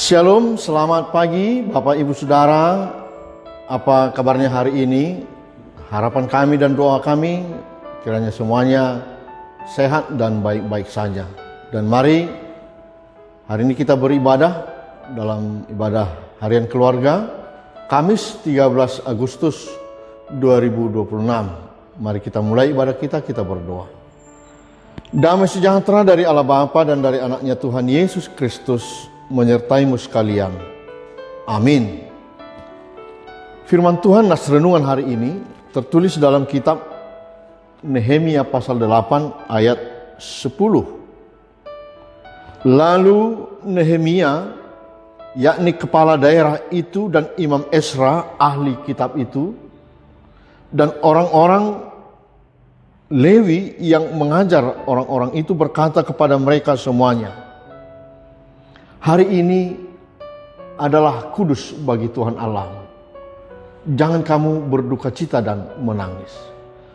Shalom, selamat pagi Bapak Ibu Saudara. Apa kabarnya hari ini? Harapan kami dan doa kami kiranya semuanya sehat dan baik-baik saja. Dan mari hari ini kita beribadah dalam ibadah harian keluarga Kamis 13 Agustus 2026. Mari kita mulai ibadah kita berdoa. Damai sejahtera dari Allah Bapa dan dari anaknya Tuhan Yesus Kristus menyertaimu sekalian. Amin. Firman Tuhan nas renungan hari ini tertulis dalam kitab Nehemia pasal 8 ayat 10. Lalu Nehemia, yakni kepala daerah itu, dan Imam Esra ahli kitab itu, dan orang-orang Lewi yang mengajar orang-orang itu berkata kepada mereka semuanya, hari ini adalah kudus bagi Tuhan Allah. Jangan kamu berduka cita dan menangis.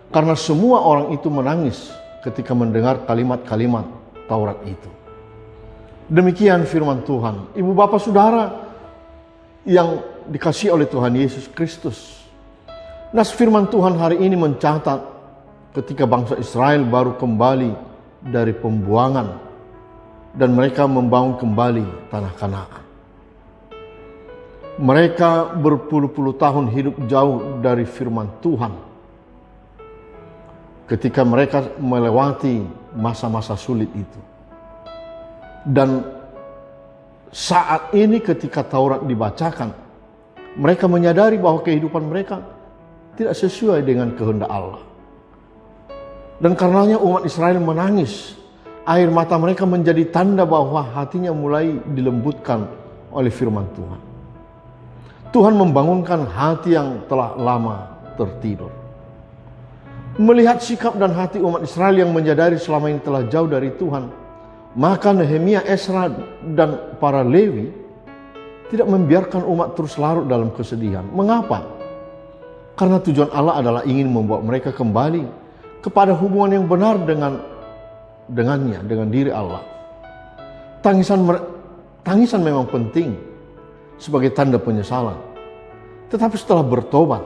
Karena semua orang itu menangis ketika mendengar kalimat-kalimat Taurat itu. Demikian firman Tuhan. Ibu bapak saudara yang dikasihi oleh Tuhan Yesus Kristus. Nas firman Tuhan hari ini mencatat ketika bangsa Israel baru kembali dari pembuangan dan mereka membangun kembali tanah Kanaan. Mereka berpuluh-puluh tahun hidup jauh dari firman Tuhan. Ketika mereka melewati masa-masa sulit itu. Dan saat ini ketika Taurat dibacakan, mereka menyadari bahwa kehidupan mereka tidak sesuai dengan kehendak Allah. Dan karenanya umat Israel menangis. Air mata mereka menjadi tanda bahwa hatinya mulai dilembutkan oleh firman Tuhan. Tuhan membangunkan hati yang telah lama tertidur. Melihat sikap dan hati umat Israel yang menyadari selama ini telah jauh dari Tuhan, maka Nehemia, Esra, dan para Lewi tidak membiarkan umat terus larut dalam kesedihan. Mengapa? Karena tujuan Allah adalah ingin membawa mereka kembali kepada hubungan yang benar dengannya, dengan diri Allah. Tangisan memang penting sebagai tanda penyesalan. Tetapi setelah bertobat,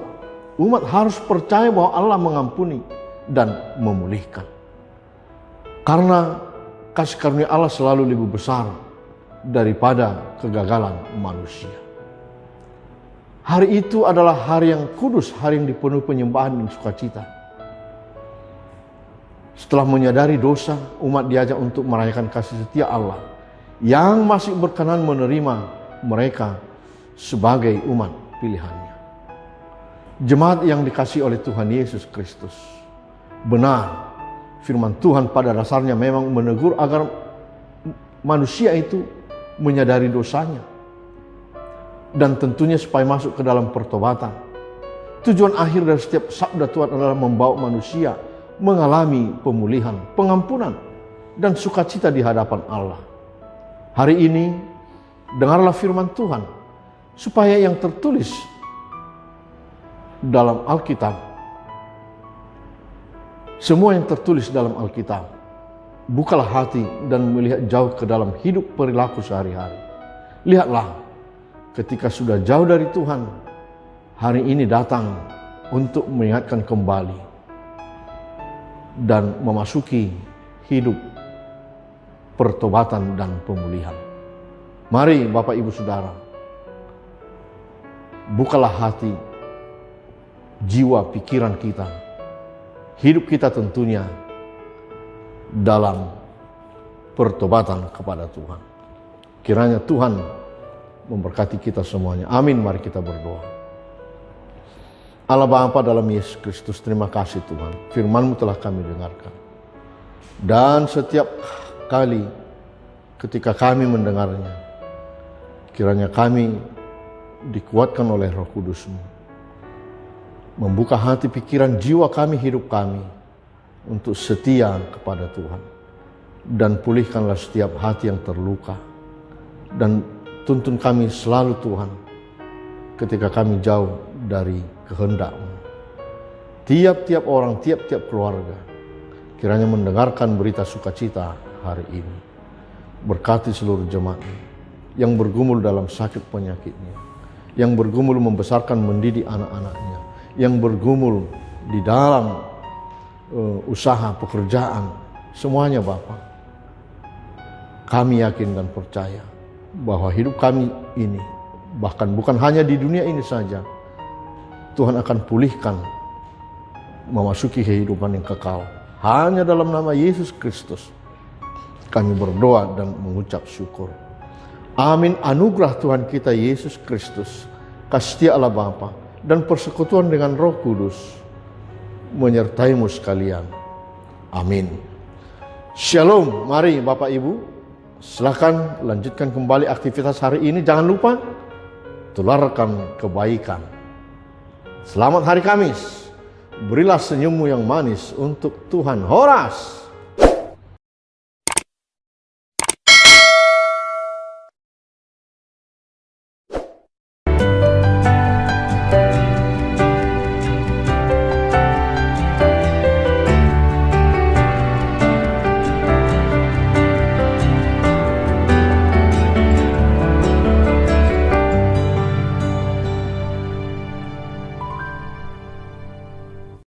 umat harus percaya bahwa Allah mengampuni dan memulihkan. Karena kasih karunia Allah selalu lebih besar daripada kegagalan manusia. Hari itu adalah hari yang kudus, hari yang dipenuhi penyembahan dan sukacita. Setelah menyadari dosa, umat diajak untuk merayakan kasih setia Allah yang masih berkenan menerima mereka sebagai umat pilihannya. Jemaat yang dikasihi oleh Tuhan Yesus Kristus. Benar, firman Tuhan pada dasarnya memang menegur agar manusia itu menyadari dosanya. Dan tentunya supaya masuk ke dalam pertobatan. Tujuan akhir dari setiap sabda Tuhan adalah membawa manusia mengalami pemulihan, pengampunan, dan sukacita di hadapan Allah. Hari ini, dengarlah firman Tuhan, supaya yang tertulis dalam Alkitab, semua yang tertulis dalam Alkitab, bukalah hati dan melihat jauh ke dalam hidup perilaku sehari-hari. Lihatlah, ketika sudah jauh dari Tuhan, hari ini datang untuk mengingatkan kembali dan memasuki hidup pertobatan dan pemulihan. Mari Bapak Ibu Saudara, bukalah hati, jiwa, pikiran kita, hidup kita tentunya dalam pertobatan kepada Tuhan. Kiranya Tuhan memberkati kita semuanya. Amin. Mari kita berdoa. Allah Bapa dalam Yesus Kristus, terima kasih Tuhan. Firman-Mu telah kami dengarkan. Dan setiap kali ketika kami mendengarnya, kiranya kami dikuatkan oleh Roh Kudus-Mu. Membuka hati, pikiran, jiwa kami, hidup kami untuk setia kepada Tuhan. Dan pulihkanlah setiap hati yang terluka. Dan tuntun kami selalu Tuhan ketika kami jauh dari kehendak-Mu. Tiap-tiap orang, tiap-tiap keluarga kiranya mendengarkan berita sukacita hari ini. Berkati seluruh jemaat. yang bergumul dalam sakit penyakitnya, yang bergumul membesarkan mendidik anak-anaknya, yang bergumul di dalam usaha pekerjaan, semuanya Bapa. Kami yakin dan percaya bahwa hidup kami ini, bahkan bukan hanya di dunia ini saja, Tuhan akan pulihkan, memasuki kehidupan yang kekal. Hanya dalam nama Yesus Kristus kami berdoa dan mengucap syukur. Amin. Anugerah Tuhan kita Yesus Kristus, kasih Allah Bapa, dan persekutuan dengan Roh Kudus menyertaimu sekalian. Amin. Shalom. Mari Bapak Ibu, silakan lanjutkan kembali aktivitas hari ini. Jangan lupa tularkan kebaikan. Selamat hari Kamis. Berilah senyummu yang manis untuk Tuhan. Horas.